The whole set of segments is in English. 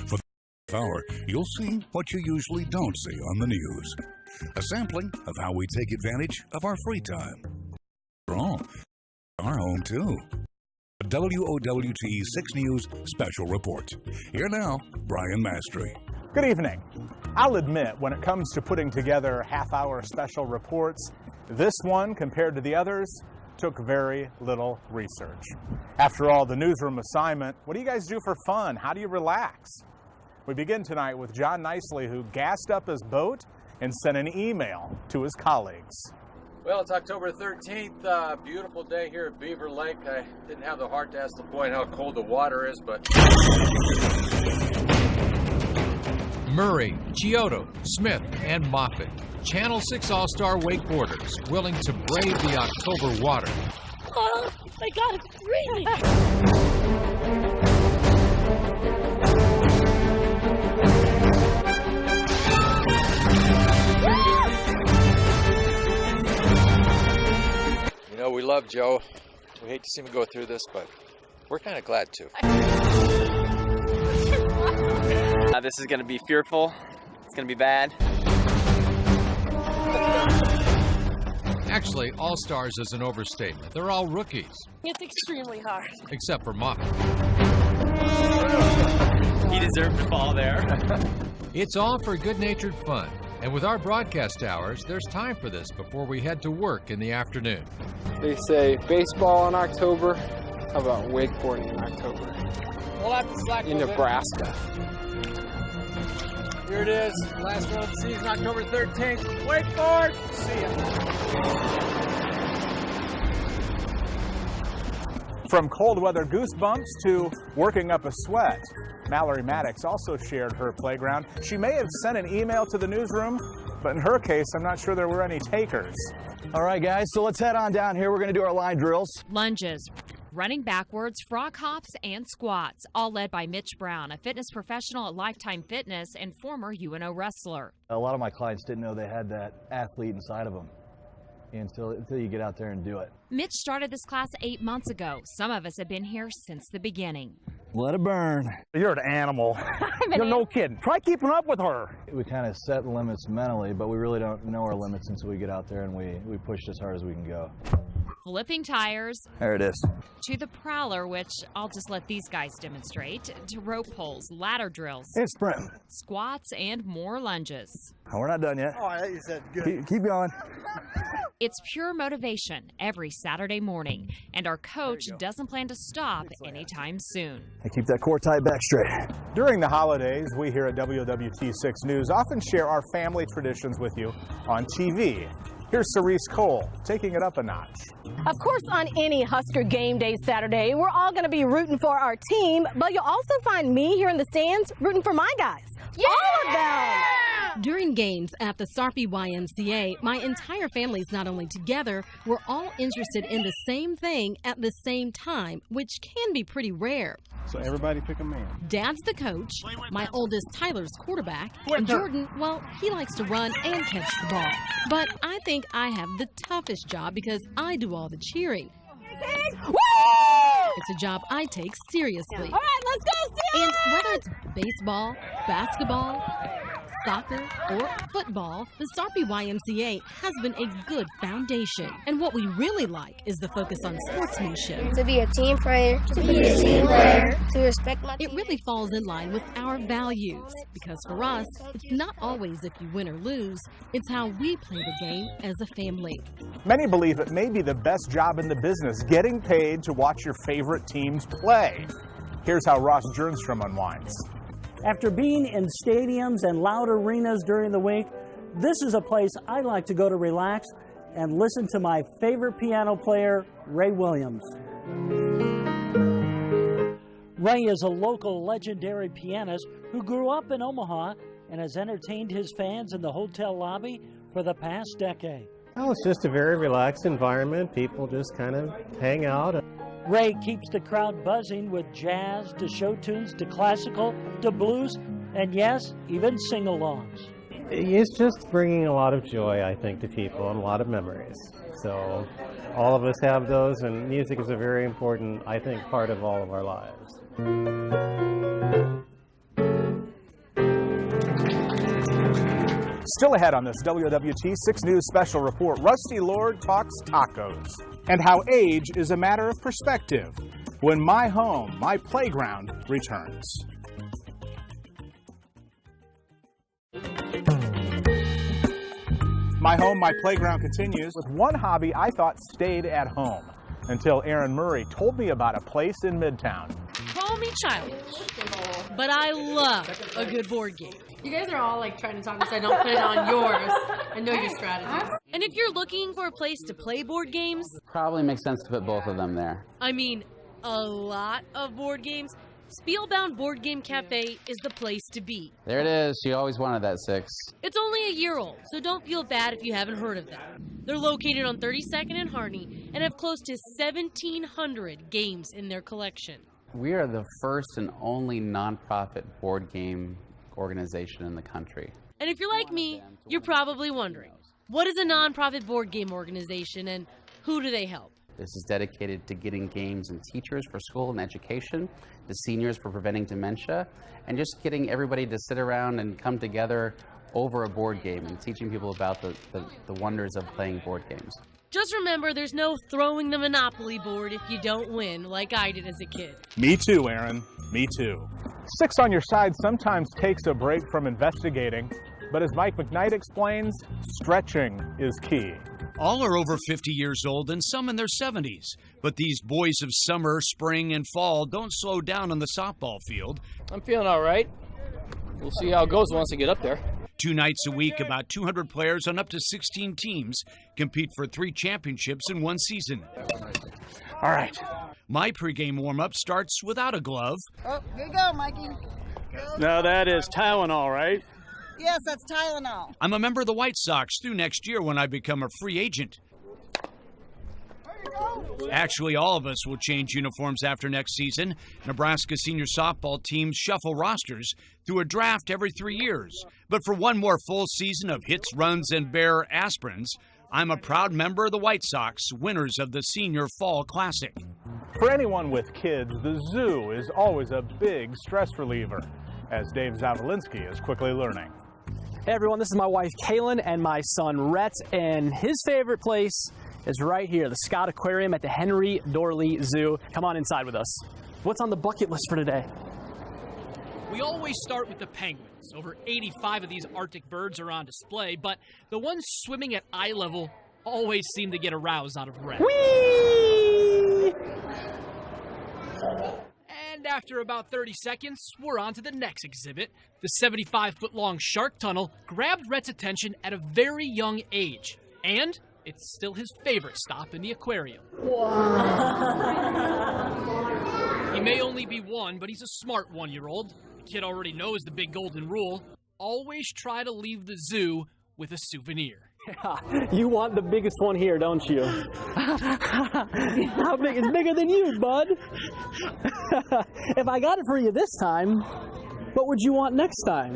For the hour, you'll see what you usually don't see on the news. A sampling of how we take advantage of our free time. After all, our home too. A WOWT 6 News Special Report. Here now, Brian Mastry. Good evening. I'll admit, when it comes to putting together half-hour special reports, this one, compared to the others, took very little research. After all, the newsroom assignment, what do you guys do for fun? How do you relax? We begin tonight with John Nicely, who gassed up his boat and sent an email to his colleagues. Well, it's October 13th, beautiful day here at Beaver Lake. I didn't have the heart to ask the point how cold the water is, but... Murray, Chiodo, Smith, and Moffitt. Channel 6 All-Star wakeboarders willing to brave the October water. Oh, my God, it's freezing! You know, we love Joe. We hate to see him go through this, but we're kind of glad to. This is going to be fearful. It's going to be bad. Actually, All-Stars is an overstatement. They're all rookies. It's extremely hard. Except for Moffitt. He deserved to fall there. It's all for good-natured fun. And with our broadcast hours, there's time for this before we head to work in the afternoon. They say baseball in October. How about wakeboarding in October? We'll have to slack in Nebraska. Here it is, last one of the season, October 13th. Wakeboard! See ya. From cold weather goosebumps to working up a sweat, Mallory Maddox also shared her playground. She may have sent an email to the newsroom, but in her case, I'm not sure there were any takers. All right, guys, so let's head on down here. We're going to do our line drills. Lunges, running backwards, frog hops, and squats, all led by Mitch Brown, a fitness professional at Lifetime Fitness and former UNO wrestler. A lot of my clients didn't know they had that athlete inside of them until you get out there and do it. Mitch started this class 8 months ago. Some of us have been here since the beginning. Let it burn. You're an animal. You're no kidding. Try keeping up with her. We kind of set limits mentally, but we really don't know our limits until we get out there and we push as hard as we can go. Flipping tires. There it is. To the prowler, which I'll just let these guys demonstrate, to rope pulls, ladder drills, and sprint, squats, and more lunges. Oh, we're not done yet. Oh, I thought you said good. Keep going. It's pure motivation every Saturday morning, and our coach doesn't plan to stop anytime soon. And keep that core tight, back straight. During the holidays, we here at WWT 6 News often share our family traditions with you on TV. Here's Cerise Cole taking it up a notch. Of course, on any Husker game day Saturday, we're all going to be rooting for our team, but you'll also find me here in the stands rooting for my guys. Yeah! All of them! During games at the Sarpy YMCA, my entire family is not only together, we're all interested in the same thing at the same time, which can be pretty rare. So everybody pick a man. Dad's the coach, my oldest Tyler's quarterback, and Jordan, well, he likes to run and catch the ball. But I think I have the toughest job because I do all the cheering. It's a job I take seriously. All right, let's go, Steelers! And whether it's baseball, basketball, soccer, or football, the Sarpy YMCA has been a good foundation. And what we really like is the focus on sportsmanship. To be a team player, to respect my team. It really falls in line with our values, because for us, it's not always if you win or lose, it's how we play the game as a family. Many believe it may be the best job in the business, getting paid to watch your favorite teams play. Here's how Ross Jernstrom unwinds. After being in stadiums and loud arenas during the week, this is a place I like to go to relax and listen to my favorite piano player, Ray Williams. Ray is a local legendary pianist who grew up in Omaha and has entertained his fans in the hotel lobby for the past decade. Oh, it's just a very relaxed environment. People just kind of hang out. Ray keeps the crowd buzzing with jazz to show tunes to classical to blues and, yes, even sing-alongs. It's just bringing a lot of joy, I think, to people and a lot of memories. So all of us have those, and music is a very important, I think, part of all of our lives. Still ahead on this WWT 6 News special report, Rusty Lord talks tacos and how age is a matter of perspective when My Home, My Playground returns. My Home, My Playground continues with one hobby I thought stayed at home until Erin Murray told me about a place in Midtown. Call me childish, but I love a good board game. You guys are all like trying to talk so I don't put it on yours. I know your strategy. And if you're looking for a place to play board games, Probably makes sense to put both of them there. I mean, a lot of board games, Spielbound Board Game Cafe is the place to be. There it is. You always wanted that 6. It's only a year old, so don't feel bad if you haven't heard of them. They're located on 32nd and Harney and have close to 1,700 games in their collection. We are the first and only nonprofit board game organization in the country. And if you're like me, you're probably wondering, what is a nonprofit board game organization and who do they help? This is dedicated to getting games and teachers for school and education, to seniors for preventing dementia, and just getting everybody to sit around and come together over a board game and teaching people about the wonders of playing board games. Just remember, there's no throwing the Monopoly board if you don't win, like I did as a kid. Me too, Erin. Me too. 6 on Your Side sometimes takes a break from investigating, but as Mike McKnight explains, stretching is key. All are over 50 years old and some in their 70s. But these boys of summer, spring, and fall don't slow down on the softball field. I'm feeling all right. We'll see how it goes once I get up there. 2 nights a week, about 200 players on up to 16 teams compete for 3 championships in one season. All right. My pregame warm-up starts without a glove. Oh, here you go, Mikey. No, that is Tylenol, right? Yes, that's Tylenol. I'm a member of the White Sox through next year when I become a free agent. Actually, all of us will change uniforms after next season. Nebraska senior softball teams shuffle rosters through a draft every 3 years. But for one more full season of hits, runs, and bare aspirins, I'm a proud member of the White Sox, winners of the Senior Fall Classic. For anyone with kids, the zoo is always a big stress reliever, as Dave Zavolinsky is quickly learning. Hey everyone, this is my wife Kaylin and my son Rhett, and his favorite place is right here, the Scott Aquarium at the Henry Dorley Zoo. Come on inside with us. What's on the bucket list for today? We always start with the penguins. Over 85 of these Arctic birds are on display, but the ones swimming at eye level always seem to get a rouse out of Rhett. Whee! And after about 30 seconds, we're on to the next exhibit. The 75-foot-long shark tunnel grabbed Rhett's attention at a very young age. And it's still his favorite stop in the aquarium. He may only be 1, but he's a smart 1-year-old. The kid already knows the big golden rule. Always try to leave the zoo with a souvenir. You want the biggest one here, don't you? How big? It's bigger than you, bud. If I got it for you this time, what would you want next time?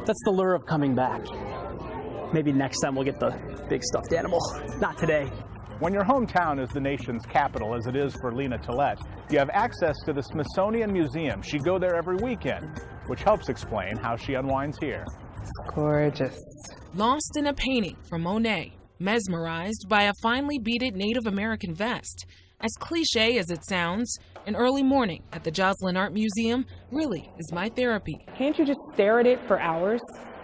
That's the lure of coming back. Maybe next time we'll get the big stuffed animal. Not today. When your hometown is the nation's capital, as it is for Lena Tillett, you have access to the Smithsonian Museum. She'd go there every weekend, which helps explain how she unwinds here. Gorgeous. Lost in a painting from Monet, mesmerized by a finely beaded Native American vest. As cliche as it sounds, an early morning at the Joslyn Art Museum really is my therapy. Can't you just stare at it for hours?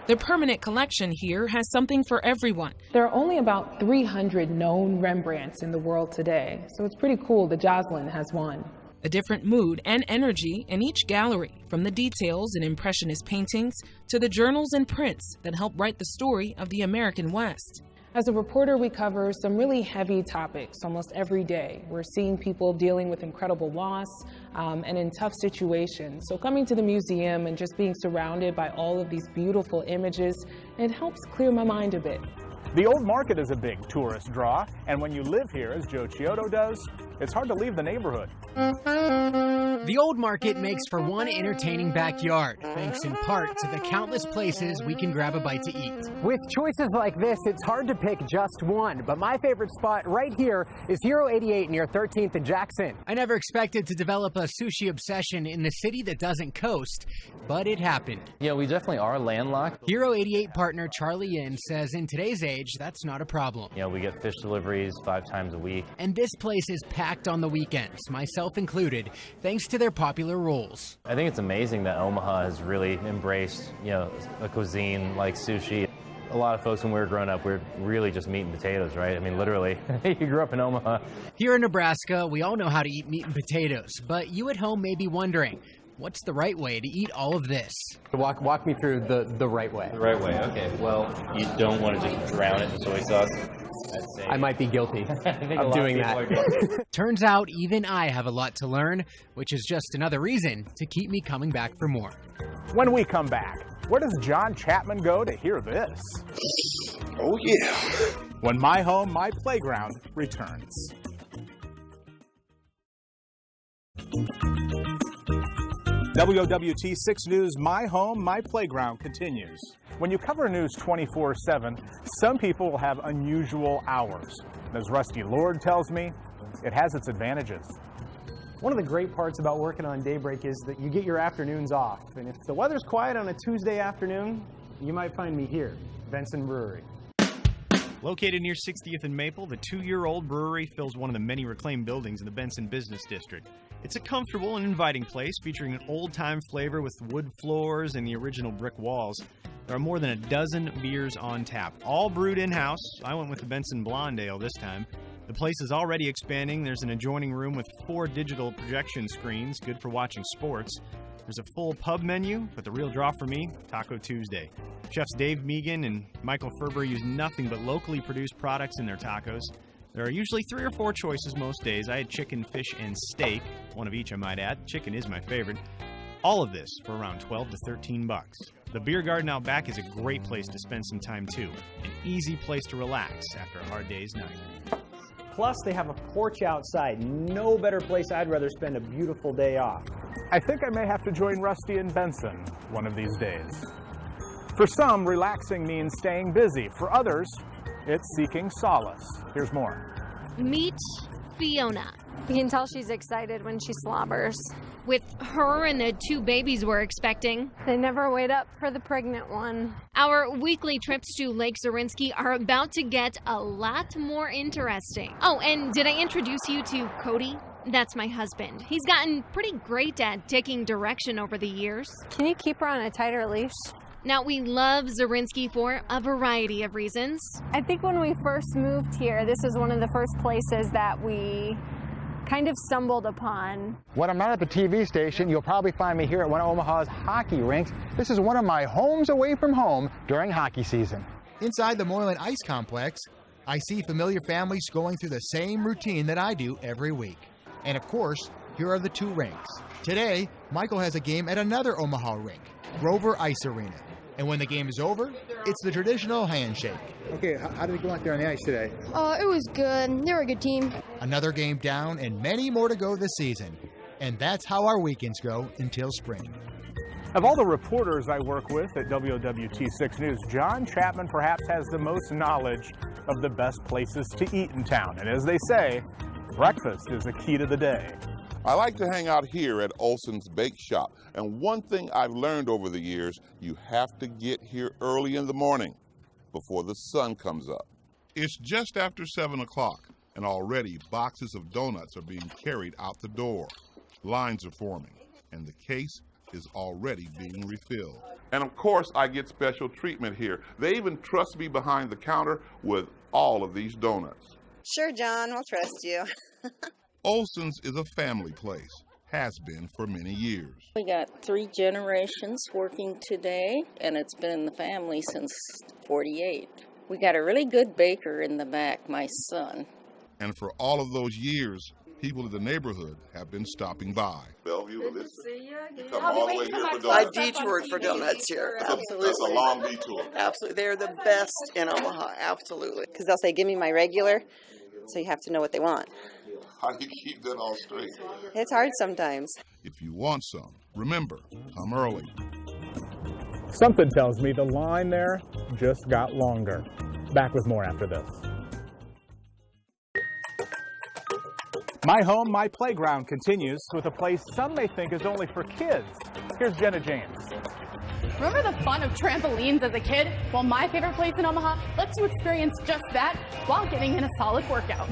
The permanent collection here has something for everyone. There are only about 300 known Rembrandts in the world today, so it's pretty cool that Joslyn has one. A different mood and energy in each gallery, from the details in Impressionist paintings to the journals and prints that help write the story of the American West. As a reporter, we cover some really heavy topics almost every day. We're seeing people dealing with incredible loss and in tough situations. So coming to the museum and just being surrounded by all of these beautiful images, it helps clear my mind a bit. The Old Market is a big tourist draw, and when you live here, as Joe Chiodo does, it's hard to leave the neighborhood. The Old Market makes for one entertaining backyard, thanks in part to the countless places we can grab a bite to eat. With choices like this, it's hard to pick just one, but my favorite spot right here is Hero 88 near 13th and Jackson. I never expected to develop a sushi obsession in the city that doesn't coast, but it happened. Yeah, we definitely are landlocked. Hero 88 partner Charlie Yin says in today's age, that's not a problem. You know, we get fish deliveries 5 times a week. And this place is packed on the weekends, myself included, thanks to their popular rolls. I think it's amazing that Omaha has really embraced, you know, a cuisine like sushi. A lot of folks when we were growing up, we were really just meat and potatoes, right? I mean, literally, you grew up in Omaha. Here in Nebraska, we all know how to eat meat and potatoes, but you at home may be wondering, what's the right way to eat all of this? Walk me through the right way. The right way, okay. Well, you don't want to just drown it in soy sauce. I might be guilty of doing that. Turns out even I have a lot to learn, which is just another reason to keep me coming back for more. When we come back, where does John Chapman go to hear this? Oh yeah. When My Home, My Playground returns. WOWT 6 News My Home, My Playground continues. When you cover news 24/7, some people will have unusual hours. As Rusty Lord tells me, it has its advantages. One of the great parts about working on Daybreak is that you get your afternoons off. And if the weather's quiet on a Tuesday afternoon, you might find me here, Benson Brewery. Located near 60th and Maple, the 2-year-old brewery fills one of the many reclaimed buildings in the Benson Business District. It's a comfortable and inviting place featuring an old-time flavor with wood floors and the original brick walls. There are more than a dozen beers on tap, all brewed in-house. I went with the Benson Blonde Ale this time. The place is already expanding. There's an adjoining room with 4 digital projection screens, good for watching sports. There's a full pub menu, but the real draw for me, Taco Tuesday. Chefs Dave Megan and Michael Ferber use nothing but locally produced products in their tacos. There are usually 3 or 4 choices most days. I had chicken, fish, and steak, one of each I might add. Chicken is my favorite. All of this for around $12 to $13. The Beer Garden out back is a great place to spend some time too. An easy place to relax after a hard day's night. Plus, they have a porch outside. No better place I'd rather spend a beautiful day off. I think I may have to join Rusty and Benson one of these days. For some, relaxing means staying busy. For others, it's seeking solace. Here's more. Meet Fiona. You can tell she's excited when she slobbers. With her and the 2 babies we're expecting. They never wait up for the pregnant one. Our weekly trips to Lake Zorinsky are about to get a lot more interesting. Oh, and did I introduce you to Cody? That's my husband. He's gotten pretty great at taking direction over the years. Can you keep her on a tighter leash? Now, we love Zorinsky for a variety of reasons. I think when we first moved here, this is one of the first places that we kind of stumbled upon. When I'm not at the TV station, you'll probably find me here at one of Omaha's hockey rinks. This is one of my homes away from home during hockey season. Inside the Moylan Ice Complex, I see familiar families going through the same routine that I do every week. And of course, here are the 2 rinks. Today, Michael has a game at another Omaha rink, Grover Ice Arena. And when the game is over, it's the traditional handshake. Okay, how did it go out there on the ice today? It was good. They were a good team. Another game down and many more to go this season. And that's how our weekends go until spring. Of all the reporters I work with at WOWT 6 News, John Chapman perhaps has the most knowledge of the best places to eat in town. And as they say, breakfast is the key to the day. I like to hang out here at Olson's Bake Shop. And one thing I've learned over the years, you have to get here early in the morning before the sun comes up. It's just after 7 o'clock, and already boxes of donuts are being carried out the door. Lines are forming, and the case is already being refilled. And of course, I get special treatment here. They even trust me behind the counter with all of these donuts. Sure, John, we'll trust you. Olson's is a family place, has been for many years. We got 3 generations working today, and it's been in the family since '48. We got a really good baker in the back, my son. And for all of those years, people in the neighborhood have been stopping by. Bellevue, Good to see you again. come all the way here for I donuts. detoured for donuts here. Absolutely. That's a long detour. Absolutely. They're the best in Omaha. Absolutely. Because they'll say, give me my regular, so you have to know what they want. How do you keep that all straight? It's hard sometimes. If you want some, remember, come early. Something tells me the line there just got longer. Back with more after this. My Home, My Playground continues with a place some may think is only for kids. Here's Jenna James. Remember the fun of trampolines as a kid? Well, my favorite place in Omaha lets you experience just that while getting in a solid workout.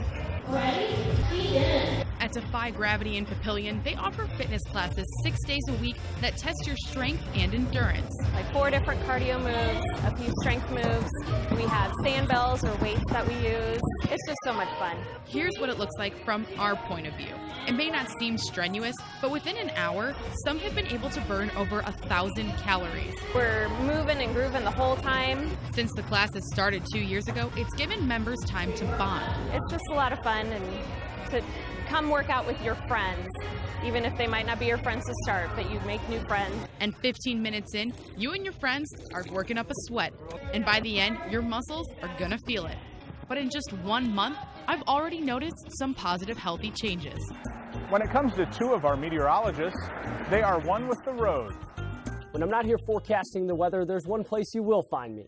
Ready? Begin. At Defy Gravity in Papillion, they offer fitness classes 6 days a week that test your strength and endurance. Like 4 different cardio moves, a few strength moves. We have sandbells or weights that we use. It's just so much fun. Here's what it looks like from our point of view. It may not seem strenuous, but within an hour, some have been able to burn over 1,000 calories. We're moving and grooving the whole time. Since the classes started 2 years ago, it's given members time to bond. It's just a lot of fun and to come work out with your friends, even if they might not be your friends to start, but you make new friends. And 15 minutes in, you and your friends are working up a sweat. And by the end, your muscles are gonna feel it. But in just 1 month, I've already noticed some positive, healthy changes. When it comes to 2 of our meteorologists, they are one with the road. When I'm not here forecasting the weather, there's one place you will find me.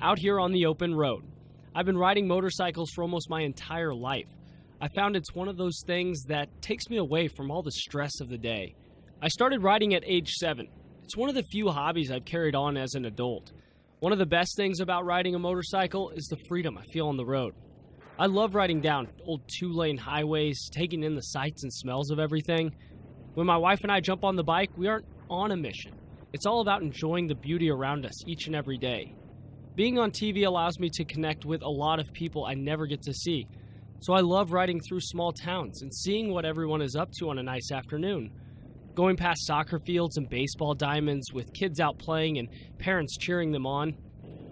Out here on the open road. I've been riding motorcycles for almost my entire life. I found it's one of those things that takes me away from all the stress of the day. I started riding at age 7. It's one of the few hobbies I've carried on as an adult. One of the best things about riding a motorcycle is the freedom I feel on the road. I love riding down old 2-lane highways, taking in the sights and smells of everything. When my wife and I jump on the bike, we aren't on a mission. It's all about enjoying the beauty around us each and every day. Being on TV allows me to connect with a lot of people I never get to see. So I love riding through small towns and seeing what everyone is up to on a nice afternoon. Going past soccer fields and baseball diamonds with kids out playing and parents cheering them on.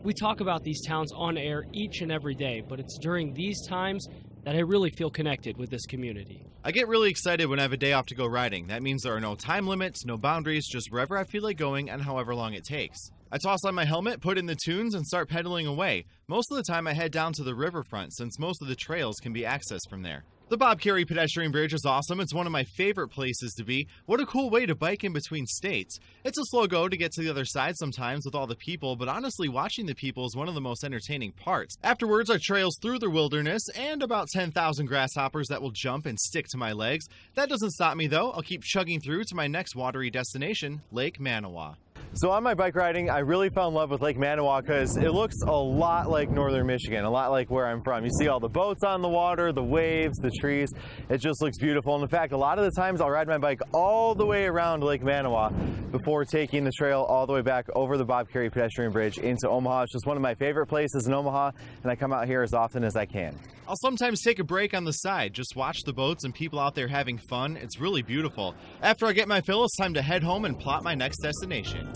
We talk about these towns on air each and every day, but it's during these times that I really feel connected with this community. I get really excited when I have a day off to go riding. That means there are no time limits, no boundaries, just wherever I feel like going and however long it takes. I toss on my helmet, put in the tunes, and start pedaling away. Most of the time I head down to the riverfront since most of the trails can be accessed from there. The Bob Carey Pedestrian Bridge is awesome. It's one of my favorite places to be. What a cool way to bike in between states. It's a slow go to get to the other side sometimes with all the people, but honestly watching the people is one of the most entertaining parts. Afterwards are trails through the wilderness and about 10,000 grasshoppers that will jump and stick to my legs. That doesn't stop me though. I'll keep chugging through to my next watery destination, Lake Manawa. So on my bike riding, I really fell in love with Lake Manawa because it looks a lot like northern Michigan, a lot like where I'm from. You see all the boats on the water, the waves, the trees. It just looks beautiful. And in fact, a lot of the times I'll ride my bike all the way around Lake Manawa before taking the trail all the way back over the Bob Carey Pedestrian Bridge into Omaha. It's just one of my favorite places in Omaha, and I come out here as often as I can. I'll sometimes take a break on the side, just watch the boats and people out there having fun. It's really beautiful. After I get my fill, it's time to head home and plot my next destination.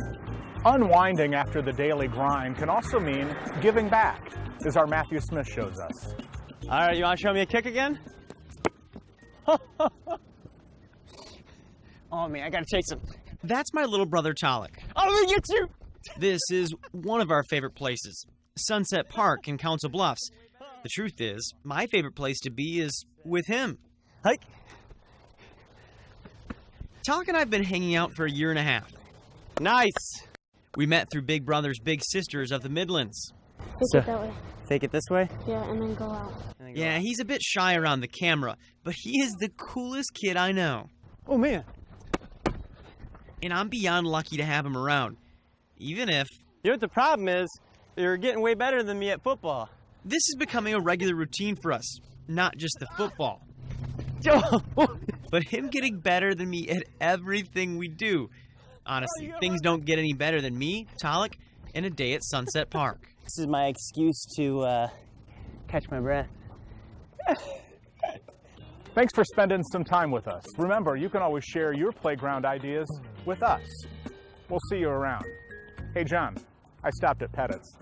Unwinding after the daily grind can also mean giving back, as our Matthew Smith shows us. All right, you want to show me a kick again? Oh man, I gotta take some. That's my little brother Talik. I'm gonna get you! This is one of our favorite places, Sunset Park in Council Bluffs. The truth is, my favorite place to be is with him. Hike. Talik and I have been hanging out for 1.5 years. Nice! We met through Big Brothers Big Sisters of the Midlands. Take it that way. Take it this way? Yeah, and then go out. Yeah, he's a bit shy around the camera, but he is the coolest kid I know. Oh man. And I'm beyond lucky to have him around, even if... You know what the problem is? You're getting way better than me at football. This is becoming a regular routine for us, not just the football. But him getting better than me at everything we do. Honestly, things don't get any better than me, Talik, and a day at Sunset Park. This is my excuse to catch my breath. Thanks for spending some time with us. Remember, you can always share your playground ideas with us. We'll see you around. Hey, John, I stopped at Pettit's.